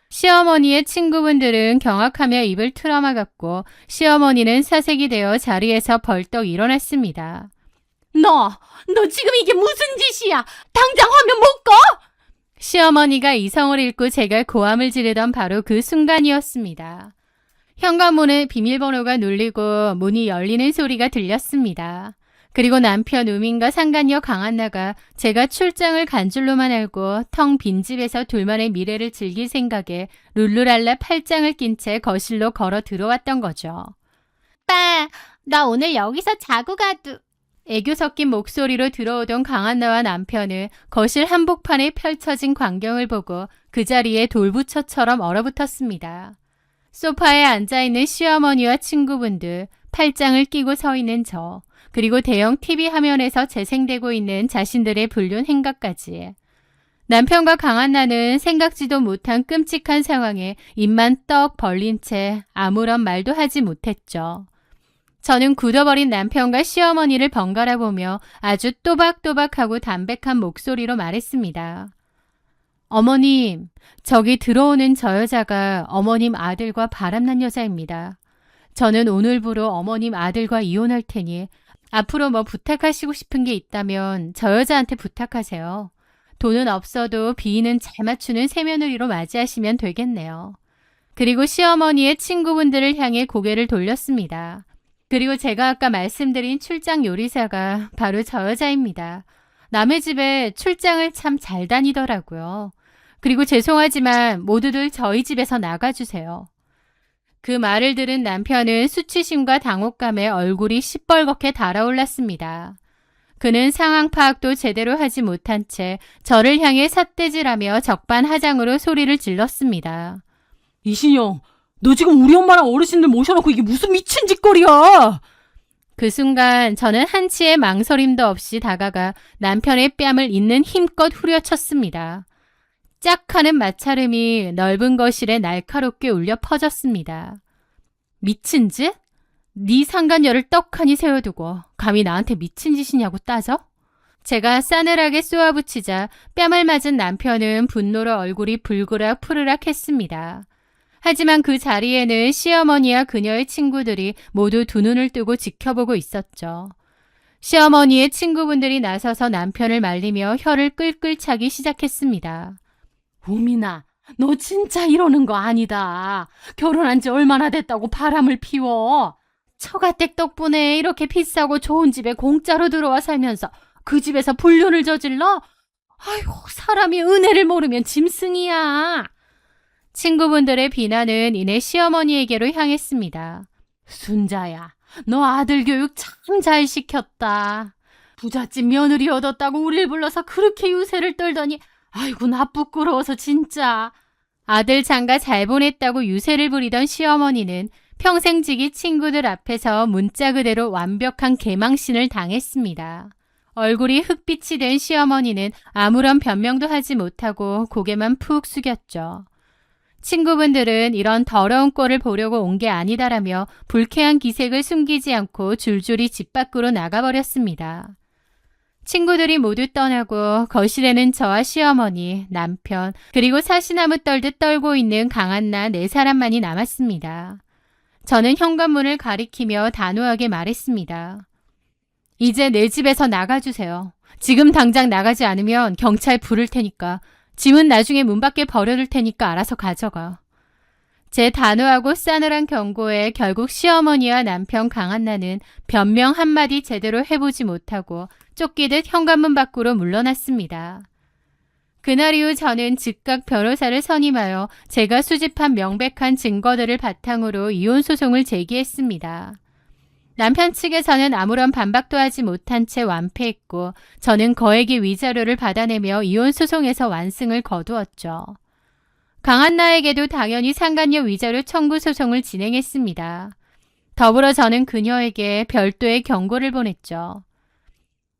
시어머니의 친구분들은 경악하며 입을 틀어막았고 시어머니는 사색이 되어 자리에서 벌떡 일어났습니다. 너 지금 이게 무슨 짓이야? 당장 화면 못 꺼? 시어머니가 이성을 잃고 제가 고함을 지르던 바로 그 순간이었습니다. 현관문에 비밀번호가 눌리고 문이 열리는 소리가 들렸습니다. 그리고 남편 우민과 상간녀 강한나가 제가 출장을 간 줄로만 알고 텅 빈 집에서 둘만의 미래를 즐길 생각에 룰루랄라 팔짱을 낀 채 거실로 걸어 들어왔던 거죠. 오빠, 나 오늘 여기서 자고 가도... 애교 섞인 목소리로 들어오던 강한나와 남편은 거실 한복판에 펼쳐진 광경을 보고 그 자리에 돌부처처럼 얼어붙었습니다. 소파에 앉아있는 시어머니와 친구분들, 팔짱을 끼고 서 있는 저, 그리고 대형 TV 화면에서 재생되고 있는 자신들의 불륜 행각까지. 남편과 강한나는 생각지도 못한 끔찍한 상황에 입만 떡 벌린 채 아무런 말도 하지 못했죠. 저는 굳어버린 남편과 시어머니를 번갈아 보며 아주 또박또박하고 담백한 목소리로 말했습니다. 어머님, 저기 들어오는 저 여자가 어머님 아들과 바람난 여자입니다. 저는 오늘부로 어머님 아들과 이혼할 테니 앞으로 뭐 부탁하시고 싶은 게 있다면 저 여자한테 부탁하세요. 돈은 없어도 비위는 잘 맞추는 새며느리로 맞이하시면 되겠네요. 그리고 시어머니의 친구분들을 향해 고개를 돌렸습니다. 그리고 제가 아까 말씀드린 출장 요리사가 바로 저 여자입니다. 남의 집에 출장을 참 잘 다니더라고요. 그리고 죄송하지만 모두들 저희 집에서 나가주세요. 그 말을 들은 남편은 수치심과 당혹감에 얼굴이 시뻘겋게 달아올랐습니다. 그는 상황 파악도 제대로 하지 못한 채 저를 향해 삿대질하며 적반하장으로 소리를 질렀습니다. 이신영, 너 지금 우리 엄마랑 어르신들 모셔놓고 이게 무슨 미친 짓거리야? 그 순간 저는 한치의 망설임도 없이 다가가 남편의 뺨을 있는 힘껏 후려쳤습니다. 짝 하는 마찰음이 넓은 거실에 날카롭게 울려 퍼졌습니다. 미친 짓? 네 상간녀를 떡하니 세워두고 감히 나한테 미친 짓이냐고 따져? 제가 싸늘하게 쏘아붙이자 뺨을 맞은 남편은 분노로 얼굴이 불그락 푸르락 했습니다. 하지만 그 자리에는 시어머니와 그녀의 친구들이 모두 두 눈을 뜨고 지켜보고 있었죠. 시어머니의 친구분들이 나서서 남편을 말리며 혀를 끌끌 차기 시작했습니다. 우민아, 너 진짜 이러는 거 아니다. 결혼한 지 얼마나 됐다고 바람을 피워. 처가댁 덕분에 이렇게 비싸고 좋은 집에 공짜로 들어와 살면서 그 집에서 불륜을 저질러? 아이고, 사람이 은혜를 모르면 짐승이야. 친구분들의 비난은 이내 시어머니에게로 향했습니다. 순자야, 너 아들 교육 참 잘 시켰다. 부잣집 며느리 얻었다고 우릴 불러서 그렇게 유세를 떨더니 아이고 나 부끄러워서 진짜. 아들 장가 잘 보냈다고 유세를 부리던 시어머니는 평생지기 친구들 앞에서 문자 그대로 완벽한 개망신을 당했습니다. 얼굴이 흑빛이 된 시어머니는 아무런 변명도 하지 못하고 고개만 푹 숙였죠. 친구분들은 이런 더러운 꼴을 보려고 온 게 아니다라며 불쾌한 기색을 숨기지 않고 줄줄이 집 밖으로 나가버렸습니다. 친구들이 모두 떠나고 거실에는 저와 시어머니, 남편, 그리고 사시나무 떨듯 떨고 있는 강한나 4사람만이 남았습니다. 저는 현관문을 가리키며 단호하게 말했습니다. 이제 내 집에서 나가주세요. 지금 당장 나가지 않으면 경찰 부를 테니까. 짐은 나중에 문 밖에 버려둘 테니까 알아서 가져가. 제 단호하고 싸늘한 경고에 결국 시어머니와 남편 강한나는 변명 한마디 제대로 해보지 못하고 쫓기듯 현관문 밖으로 물러났습니다. 그날 이후 저는 즉각 변호사를 선임하여 제가 수집한 명백한 증거들을 바탕으로 이혼 소송을 제기했습니다. 남편 측에서는 아무런 반박도 하지 못한 채 완패했고 저는 거액의 위자료를 받아내며 이혼 소송에서 완승을 거두었죠. 강한나에게도 당연히 상간녀 위자료 청구 소송을 진행했습니다. 더불어 저는 그녀에게 별도의 경고를 보냈죠.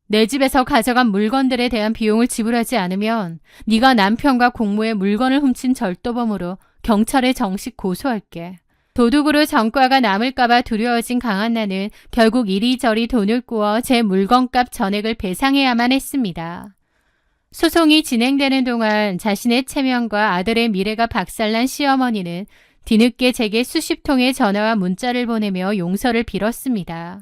내 집에서 가져간 물건들에 대한 비용을 지불하지 않으면 네가 남편과 공모의 물건을 훔친 절도범으로 경찰에 정식 고소할게. 도둑으로 전과가 남을까봐 두려워진 강한나는 결국 이리저리 돈을 꾸어 제 물건값 전액을 배상해야만 했습니다. 소송이 진행되는 동안 자신의 체면과 아들의 미래가 박살난 시어머니는 뒤늦게 제게 수십 통의 전화와 문자를 보내며 용서를 빌었습니다.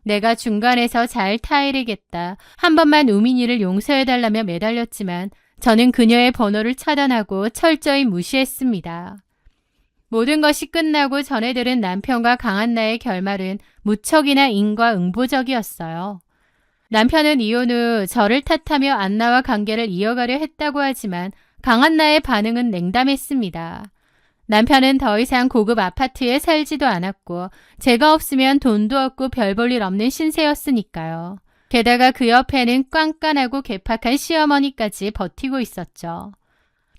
내가 중간에서 잘 타이르겠다. 한 번만 우민이를 용서해달라며 매달렸지만 저는 그녀의 번호를 차단하고 철저히 무시했습니다. 모든 것이 끝나고 전해 들은 남편과 강한나의 결말은 무척이나 인과응보적이었어요. 남편은 이혼 후 저를 탓하며 안나와 관계를 이어가려 했다고 하지만 강한나의 반응은 냉담했습니다. 남편은 더 이상 고급 아파트에 살지도 않았고 제가 없으면 돈도 없고 별 볼 일 없는 신세였으니까요. 게다가 그 옆에는 깐깐하고 괴팍한 시어머니까지 버티고 있었죠.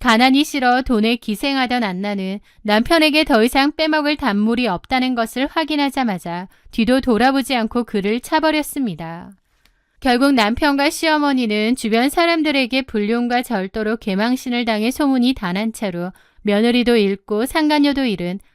가난이 싫어 돈에 기생하던 안나는 남편에게 더 이상 빼먹을 단물이 없다는 것을 확인하자마자 뒤도 돌아보지 않고 그를 차버렸습니다. 결국 남편과 시어머니는 주변 사람들에게 불륜과 절도로 개망신을 당해 소문이 다 난 채로 며느리도 잃고 상간녀도 잃은